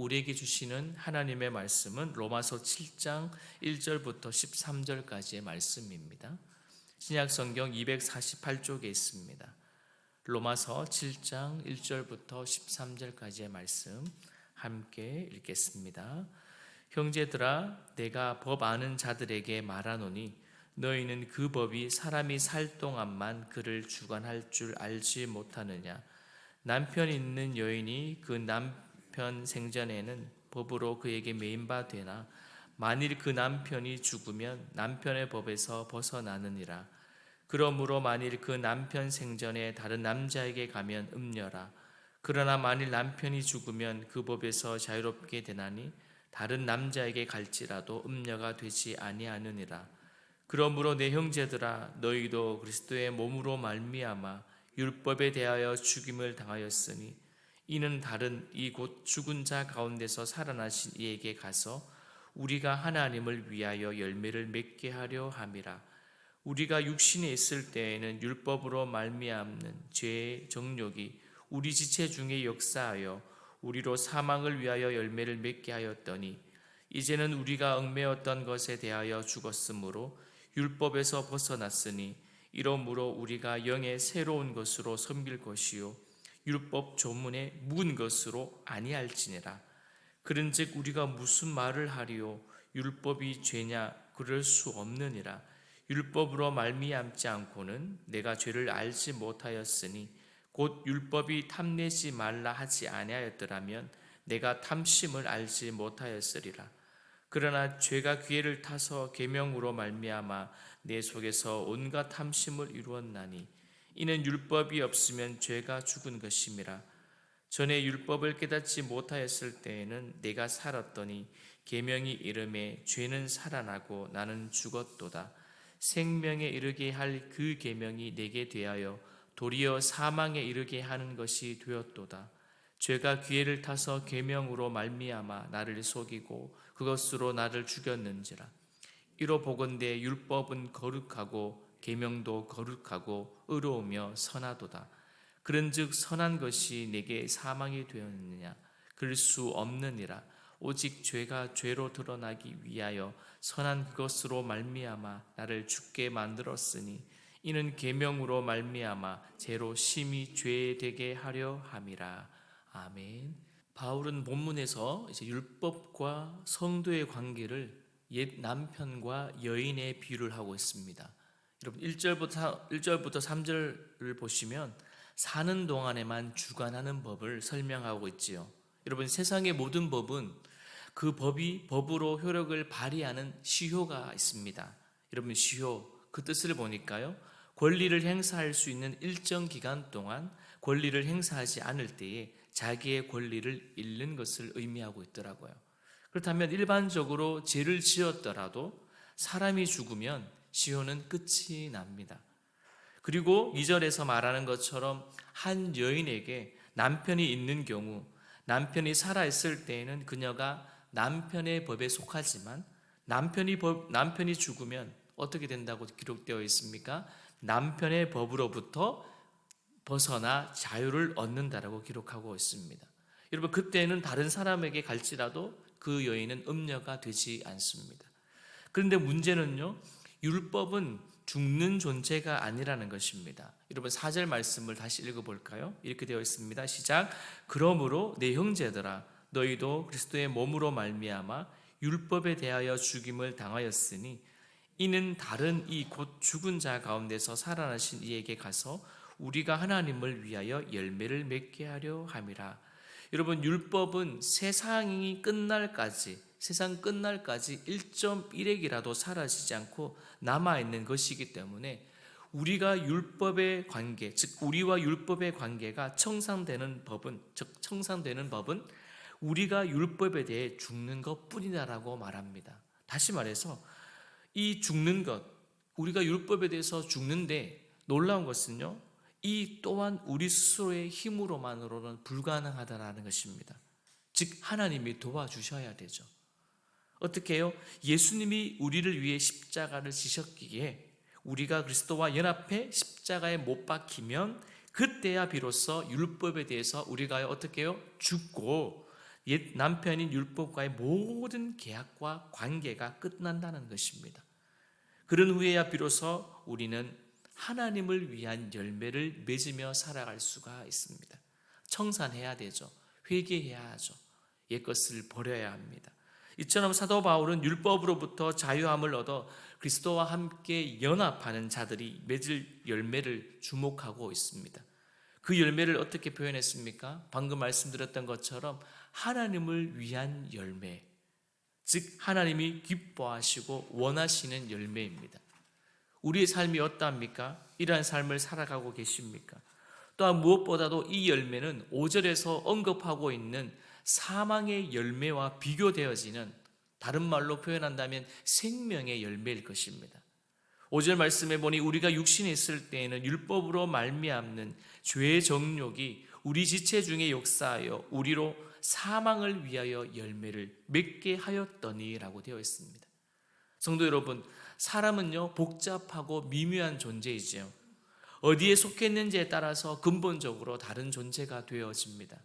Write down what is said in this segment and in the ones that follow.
우리에게 주시는 하나님의 말씀은 로마서 7장 1절부터 13절까지의 말씀입니다. 신약성경 248쪽에 있습니다. 로마서 7장 1절부터 13절까지의 말씀 함께 읽겠습니다. 형제들아, 내가 법 아는 자들에게 말하노니 너희는 그 법이 사람이 살 동안만 그를 주관할 줄 알지 못하느냐. 남편 있는 여인이 그 남편 생전에는 법으로 그에게 매인 바 되나 만일 그 남편이 죽으면 남편의 법에서 벗어나느니라. 그러므로 만일 그 남편 생전에 다른 남자에게 가면 음녀라. 그러나 만일 남편이 죽으면 그 법에서 자유롭게 되나니 다른 남자에게 갈지라도 음녀가 되지 아니하느니라. 그러므로 내 형제들아, 너희도 그리스도의 몸으로 말미암아 율법에 대하여 죽임을 당하였으니 이는 다른 이 곧 죽은 자 가운데서 살아나신 이에게 가서 우리가 하나님을 위하여 열매를 맺게 하려 함이라. 우리가 육신에 있을 때에는 율법으로 말미암는 죄의 정욕이 우리 지체 중에 역사하여 우리로 사망을 위하여 열매를 맺게 하였더니 이제는 우리가 얽매였던 것에 대하여 죽었으므로 율법에서 벗어났으니 이러므로 우리가 영의 새로운 것으로 섬길 것이요 율법 조문에 묵은 것으로 아니할지니라. 그런즉 우리가 무슨 말을 하리요? 율법이 죄냐? 그럴 수 없느니라. 율법으로 말미암지 않고는 내가 죄를 알지 못하였으니 곧 율법이 탐내지 말라 하지 아니하였더라면 내가 탐심을 알지 못하였으리라. 그러나 죄가 기회를 타서 계명으로 말미암아 내 속에서 온갖 탐심을 이루었나니 이는 율법이 없으면 죄가 죽은 것임이라. 전에 율법을 깨닫지 못하였을 때에는 내가 살았더니 계명이 이름에 죄는 살아나고 나는 죽었도다. 생명에 이르게 할 그 계명이 내게 대하여 도리어 사망에 이르게 하는 것이 되었도다. 죄가 기회를 타서 계명으로 말미암아 나를 속이고 그것으로 나를 죽였는지라. 이로 보건대 율법은 거룩하고 계명도 거룩하고 의로우며 선하도다. 그런즉 선한 것이 내게 사망이 되었느냐? 그럴 수 없느니라. 오직 죄가 죄로 드러나기 위하여 선한 그것으로 말미암아 나를 죽게 만들었으니 이는 계명으로 말미암아 죄로 심히 죄되게 하려 함이라. 아멘. 바울은 본문에서 이제 율법과 성도의 관계를 옛 남편과 여인의 비유를 하고 있습니다. 여러분 1절부터 3절을 보시면 사는 동안에만 주관하는 법을 설명하고 있지요. 여러분 세상의 모든 법은 그 법이 법으로 효력을 발휘하는 시효가 있습니다. 여러분 시효 그 뜻을 보니까요. 권리를 행사할 수 있는 일정 기간 동안 권리를 행사하지 않을 때에 자기의 권리를 잃는 것을 의미하고 있더라고요. 그렇다면 일반적으로 죄를 지었더라도 사람이 죽으면 시효는 끝이 납니다. 그리고 2절에서 말하는 것처럼 한 여인에게 남편이 있는 경우 남편이 살아있을 때에는 그녀가 남편의 법에 속하지만 남편이 죽으면 어떻게 된다고 기록되어 있습니까? 남편의 법으로부터 벗어나 자유를 얻는다라고 기록하고 있습니다. 여러분 그때는 다른 사람에게 갈지라도 그 여인은 음녀가 되지 않습니다. 그런데 문제는요, 율법은 죽는 존재가 아니라는 것입니다. 여러분 4절 말씀을 다시 읽어볼까요? 이렇게 되어 있습니다. 시작. 그러므로 내 형제들아, 너희도 그리스도의 몸으로 말미암아 율법에 대하여 죽임을 당하였으니 이는 다른 이 곧 죽은 자 가운데서 살아나신 이에게 가서 우리가 하나님을 위하여 열매를 맺게 하려 함이라. 여러분 율법은 세상 끝날까지 1.1핵이라도 사라지지 않고 남아있는 것이기 때문에 우리가 율법의 관계, 즉 우리와 율법의 관계가 청산되는 법은 우리가 율법에 대해 죽는 것뿐이다라고 말합니다. 다시 말해서 이 죽는 것, 우리가 율법에 대해서 죽는데 놀라운 것은요, 이 또한 우리 스스로의 힘으로만으로는 불가능하다는 것입니다. 즉 하나님이 도와주셔야 되죠. 어떻게 해요? 예수님이 우리를 위해 십자가를 지셨기에 우리가 그리스도와 연합해 십자가에 못 박히면 그때야 비로소 율법에 대해서 우리가 어떻게 해요? 죽고 옛 남편인 율법과의 모든 계약과 관계가 끝난다는 것입니다. 그런 후에야 비로소 우리는 하나님을 위한 열매를 맺으며 살아갈 수가 있습니다. 청산해야 되죠. 회개해야 하죠. 옛것을 버려야 합니다. 이처럼 사도 바울은 율법으로부터 자유함을 얻어 그리스도와 함께 연합하는 자들이 맺을 열매를 주목하고 있습니다. 그 열매를 어떻게 표현했습니까? 방금 말씀드렸던 것처럼 하나님을 위한 열매, 즉 하나님이 기뻐하시고 원하시는 열매입니다. 우리의 삶이 어떠합니까? 이러한 삶을 살아가고 계십니까? 또한 무엇보다도 이 열매는 5절에서 언급하고 있는 사망의 열매와 비교되어지는, 다른 말로 표현한다면 생명의 열매일 것입니다. 5절 말씀에 보니 우리가 육신에 있을 때에는 율법으로 말미암는 죄의 정욕이 우리 지체 중에 역사하여 우리로 사망을 위하여 열매를 맺게 하였더니라고 되어 있습니다. 성도 여러분, 사람은요 복잡하고 미묘한 존재이지요. 어디에 속했는지에 따라서 근본적으로 다른 존재가 되어집니다.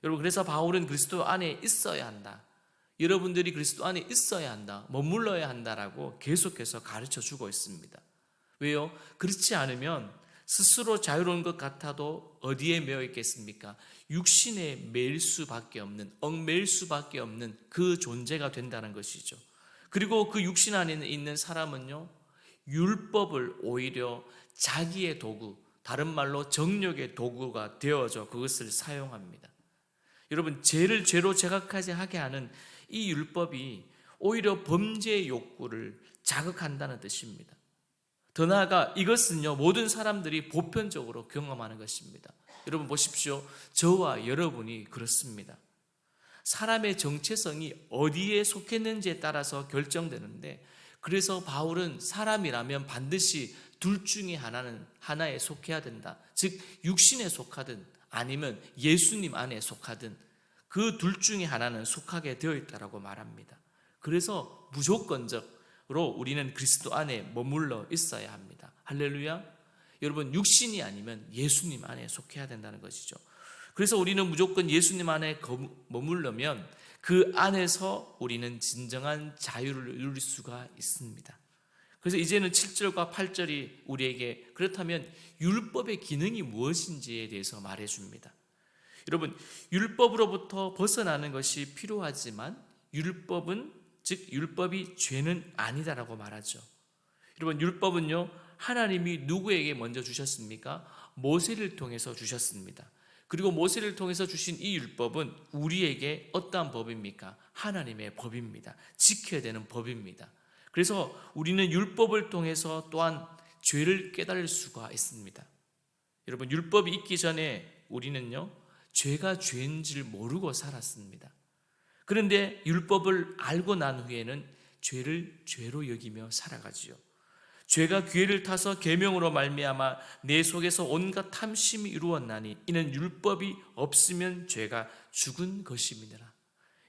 여러분, 그래서 바울은 그리스도 안에 있어야 한다, 여러분들이 그리스도 안에 있어야 한다, 머물러야 한다라고 계속해서 가르쳐 주고 있습니다. 왜요? 그렇지 않으면 스스로 자유로운 것 같아도 어디에 매여 있겠습니까? 육신에 매일 수밖에 없는, 얽매일 수밖에 없는 그 존재가 된다는 것이죠. 그리고 그 육신 안에 있는 사람은요 율법을 오히려 자기의 도구, 다른 말로 정욕의 도구가 되어져 그것을 사용합니다. 여러분, 죄를 죄로 자각하게 하게 하는 이 율법이 오히려 범죄의 욕구를 자극한다는 뜻입니다. 더 나아가 이것은요 모든 사람들이 보편적으로 경험하는 것입니다. 여러분 보십시오. 저와 여러분이 그렇습니다. 사람의 정체성이 어디에 속했는지에 따라서 결정되는데, 그래서 바울은 사람이라면 반드시 둘 중에 하나에 속해야 된다. 즉 육신에 속하든 아니면 예수님 안에 속하든 그 둘 중에 하나는 속하게 되어 있다라고 말합니다. 그래서 무조건적으로 우리는 그리스도 안에 머물러 있어야 합니다. 할렐루야. 여러분, 육신이 아니면 예수님 안에 속해야 된다는 것이죠. 그래서 우리는 무조건 예수님 안에 머물려면 그 안에서 우리는 진정한 자유를 누릴 수가 있습니다. 그래서 이제는 7절과 8절이 우리에게 그렇다면 율법의 기능이 무엇인지에 대해서 말해줍니다. 여러분, 율법으로부터 벗어나는 것이 필요하지만 율법이 죄는 아니다라고 말하죠. 여러분, 율법은요 하나님이 누구에게 먼저 주셨습니까? 모세를 통해서 주셨습니다. 그리고 모세를 통해서 주신 이 율법은 우리에게 어떠한 법입니까? 하나님의 법입니다. 지켜야 되는 법입니다. 그래서 우리는 율법을 통해서 또한 죄를 깨달을 수가 있습니다. 여러분, 율법이 있기 전에 우리는요 죄가 죄인지를 모르고 살았습니다. 그런데 율법을 알고 난 후에는 죄를 죄로 여기며 살아가지요. 죄가 기회를 타서 계명으로 말미암아 내 속에서 온갖 탐심이 이루었나니 이는 율법이 없으면 죄가 죽은 것임이니라.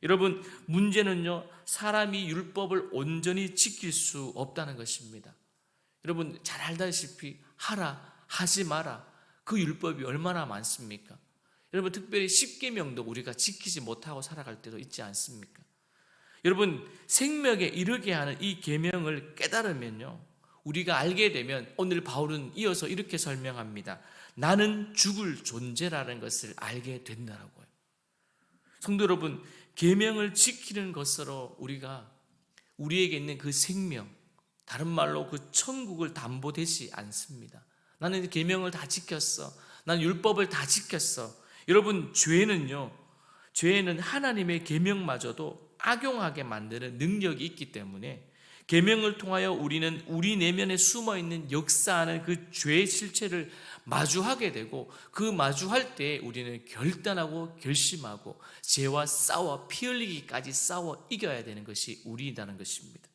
여러분, 문제는요 사람이 율법을 온전히 지킬 수 없다는 것입니다. 여러분 잘 알다시피 하라, 하지 마라, 그 율법이 얼마나 많습니까? 여러분, 특별히 십계명도 우리가 지키지 못하고 살아갈 때도 있지 않습니까? 여러분, 생명에 이르게 하는 이 계명을 깨달으면요 우리가 알게 되면 오늘 바울은 이어서 이렇게 설명합니다. 나는 죽을 존재라는 것을 알게 된다라고요. 성도 여러분, 계명을 지키는 것으로 우리에게 있는 그 생명, 다른 말로 그 천국을 담보되지 않습니다. 나는 계명을 다 지켰어, 난 율법을 다 지켰어. 여러분, 죄에는 하나님의 계명마저도 악용하게 만드는 능력이 있기 때문에 계명을 통하여 우리는 우리 내면에 숨어있는 역사하는 그 죄의 실체를 마주하게 되고, 그 마주할 때 우리는 결단하고 결심하고 죄와 싸워 피 흘리기까지 싸워 이겨야 되는 것이 우리이다는 것입니다.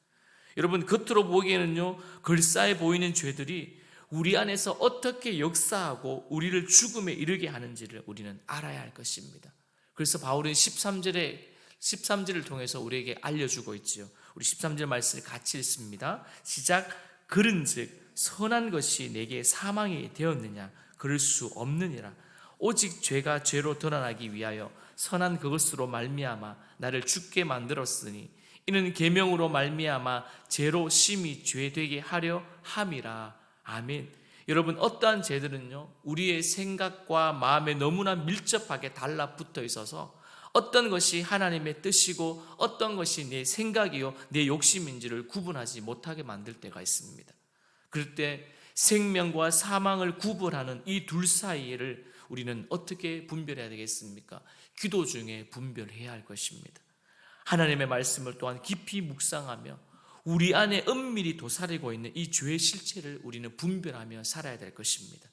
여러분, 겉으로 보기에는요 걸싸해 보이는 죄들이 우리 안에서 어떻게 역사하고 우리를 죽음에 이르게 하는지를 우리는 알아야 할 것입니다. 그래서 바울은 13절을 통해서 우리에게 알려주고 있지요. 우리 13절 말씀을 같이 읽습니다. 시작. 그런즉 선한 것이 내게 사망이 되었느냐? 그럴 수 없느니라. 오직 죄가 죄로 드러나기 위하여 선한 그것으로 말미암아 나를 죽게 만들었으니 이는 계명으로 말미암아 죄로 심히 죄되게 하려 함이라. 아멘. 여러분, 어떠한 죄들은요 우리의 생각과 마음에 너무나 밀접하게 달라붙어 있어서 어떤 것이 하나님의 뜻이고 어떤 것이 내 생각이요 내 욕심인지를 구분하지 못하게 만들 때가 있습니다. 그럴 때 생명과 사망을 구분하는 이 둘 사이를 우리는 어떻게 분별해야 되겠습니까? 기도 중에 분별해야 할 것입니다. 하나님의 말씀을 또한 깊이 묵상하며 우리 안에 은밀히 도사리고 있는 이 죄의 실체를 우리는 분별하며 살아야 될 것입니다.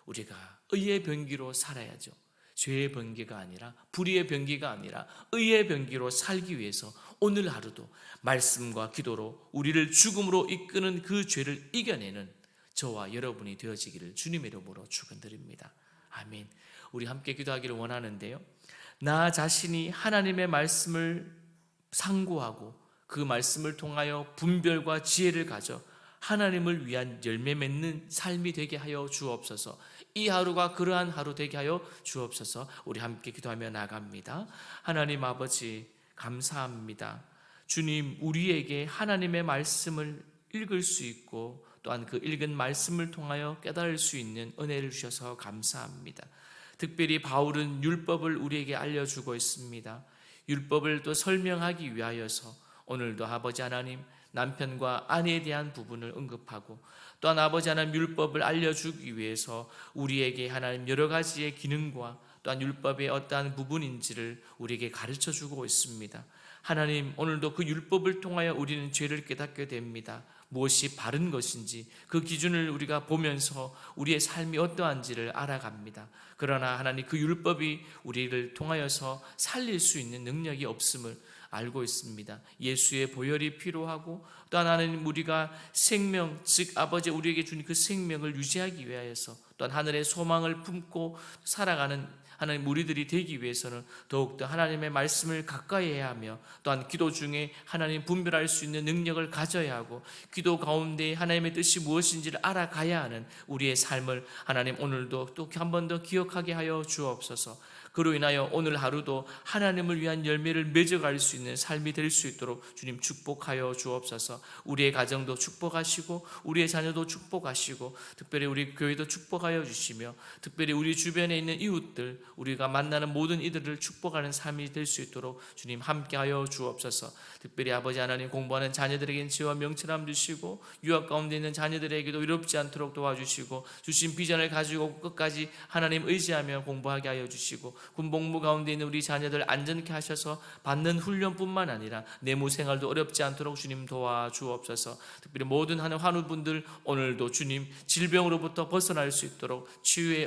우리가 의의 병기로 살아야죠. 죄의 병기가 아니라, 불의의 병기가 아니라 의의 병기로 살기 위해서 오늘 하루도 말씀과 기도로 우리를 죽음으로 이끄는 그 죄를 이겨내는 저와 여러분이 되어지기를 주님의 이름으로 축원드립니다. 아멘. 우리 함께 기도하기를 원하는데요, 나 자신이 하나님의 말씀을 상고하고 그 말씀을 통하여 분별과 지혜를 가져 하나님을 위한 열매 맺는 삶이 되게 하여 주옵소서. 이 하루가 그러한 하루 되게 하여 주옵소서. 우리 함께 기도하며 나갑니다. 하나님 아버지, 감사합니다. 주님, 우리에게 하나님의 말씀을 읽을 수 있고 또한 그 읽은 말씀을 통하여 깨달을 수 있는 은혜를 주셔서 감사합니다. 특별히 바울은 율법을 우리에게 알려주고 있습니다. 율법을 또 설명하기 위하여서 오늘도 아버지 하나님, 남편과 아내에 대한 부분을 언급하고 또한 아버지 하나님 율법을 알려주기 위해서 우리에게 하나님 여러 가지의 기능과 또한 율법의 어떠한 부분인지를 우리에게 가르쳐주고 있습니다. 하나님, 오늘도 그 율법을 통하여 우리는 죄를 깨닫게 됩니다. 무엇이 바른 것인지 그 기준을 우리가 보면서 우리의 삶이 어떠한지를 알아갑니다. 그러나 하나님, 그 율법이 우리를 통하여서 살릴 수 있는 능력이 없음을 알고 있습니다. 예수의 보혈이 필요하고 또한 하나님, 우리가 생명, 즉 아버지 우리에게 준 그 생명을 유지하기 위하여서 또한 하늘의 소망을 품고 살아가는 하나님 우리들이 되기 위해서는 더욱더 하나님의 말씀을 가까이 해야 하며 또한 기도 중에 하나님 분별할 수 있는 능력을 가져야 하고 기도 가운데 하나님의 뜻이 무엇인지를 알아가야 하는 우리의 삶을 하나님 오늘도 또 한 번 더 기억하게 하여 주옵소서. 그로 인하여 오늘 하루도 하나님을 위한 열매를 맺어갈 수 있는 삶이 될 수 있도록 주님 축복하여 주옵소서. 우리의 가정도 축복하시고 우리의 자녀도 축복하시고 특별히 우리 교회도 축복하여 주시며 특별히 우리 주변에 있는 이웃들, 우리가 만나는 모든 이들을 축복하는 삶이 될 수 있도록 주님 함께하여 주옵소서. 특별히 아버지 하나님, 공부하는 자녀들에게는 지혜와 명철함 주시고 유학 가운데 있는 자녀들에게도 어렵지 않도록 도와주시고 주신 비전을 가지고 끝까지 하나님 의지하며 공부하게 하여 주시고 군복무 가운데 있는 우리 자녀들 안전케 하셔서 받는 훈련뿐만 아니라 내무 생활도 어렵지 않도록 주님 도와주옵소서. 특별히 모든 하는 환우분들 오늘도 주님 질병으로부터 벗어날 수 있도록 치유의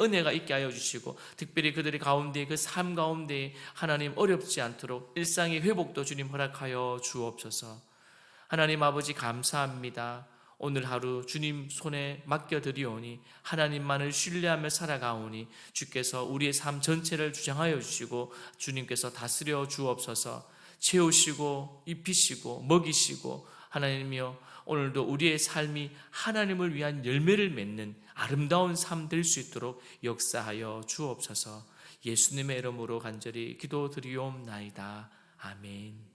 은혜가 있게 하여 주시고 특별히 그들의 가운데 그 삶 가운데 하나님 어렵지 않도록 일상의 회복도 주님 허락하여 주옵소서. 하나님 아버지, 감사합니다. 오늘 하루 주님 손에 맡겨드리오니 하나님만을 신뢰하며 살아가오니 주께서 우리의 삶 전체를 주장하여 주시고 주님께서 다스려 주옵소서. 채우시고 입히시고 먹이시고 하나님이여, 오늘도 우리의 삶이 하나님을 위한 열매를 맺는 아름다운 삶 될 수 있도록 역사하여 주옵소서. 예수님의 이름으로 간절히 기도드리옵나이다. 아멘.